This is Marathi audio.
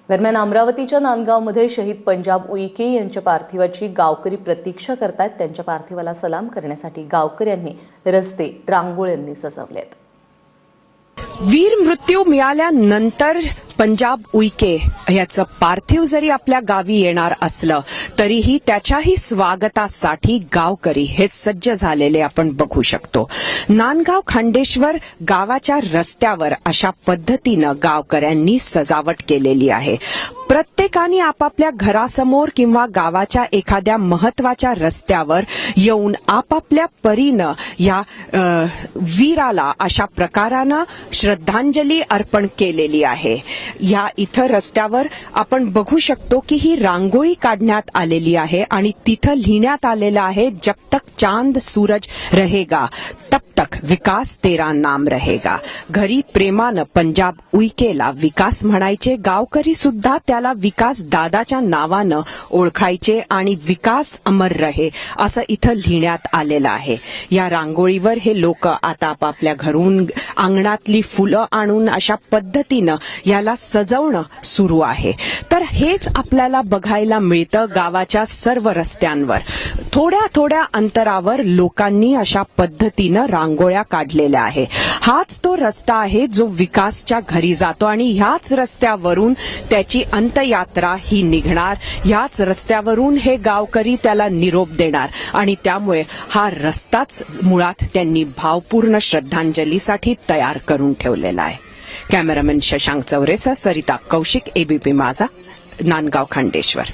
दरम्यान अमरावतीच्या नांदगावमध्ये शहीद पंजाब उईके यांच्या पार्थिवाची गावकरी प्रतीक्षा करतात। त्यांच्या पार्थिवाला सलाम करण्यासाठी गावकऱ्यांनी रस्ते रांगोळ्यांनी सजवलेत। वीर मृत्यू मिळाल्यानंतर पंजाब उईके याचं पार्थिव जरी आपल्या गावी येणार असलं तरीही त्याच्याही स्वागतासाठी गावकरी हे सज्ज झालेले आपण बघू शकतो। नांदगाव खंडेश्वर गावाच्या रस्त्यावर अशा पद्धतीनं गावकऱ्यांनी सजावट केलेली आहे। प्रत्येकाने आपापल्या घरासमोर किंवा गावाच्या एखाद्या महत्वाच्या रस्त्यावर येऊन आपापल्या परीनं या वीराला अशा प्रकारानं श्रद्धांजली अर्पण केलेली आहे। या इथं रस्त्यावर आपण बघू शकतो की ही रांगोळी काढण्यात आलेली आहे आणि तिथं लिहिण्यात आलेलं आहे, जब तक चांद सूरज रहेगा तब तक विकास तेरा नाम रहेगा। घरी प्रेमानं पंजाब उईकेला विकास म्हणायचे, गावकरी सुद्धा त्याला विकास दादाच्या नावानं ओळखायचे आणि विकास अमर रहे असं इथं लिहिण्यात आलेलं आहे। या रांगोळीवर हे लोक आता आपापल्या घरून अंगणातली फुलं आणून अशा पद्धतीनं याला सजवणं सुरू आहे। तर हेच आपल्याला बघायला मिळतं गावाच्या सर्व रस्त्यांवर। थोड्या थोड्या अंतरावर लोकांनी अशा पद्धतीनं रांगोळ्या काढलेल्या आहे। हाच तो रस्ता आहे जो विकासच्या घरी जातो आणि ह्याच रस्त्यावरून त्याची अंत्ययात्रा ही निघणार। ह्याच रस्त्यावरून हे गावकरी त्याला निरोप देणार आणि त्यामुळे हा रस्ताच मुळात त्यांनी भावपूर्ण श्रद्धांजलीसाठी तयार करून ठेवलेला आहे। कॅमेरामॅन शशांक चौरेचा सरिता कौशिक, एबीपी माझा, नांदगाव खंडेश्वर।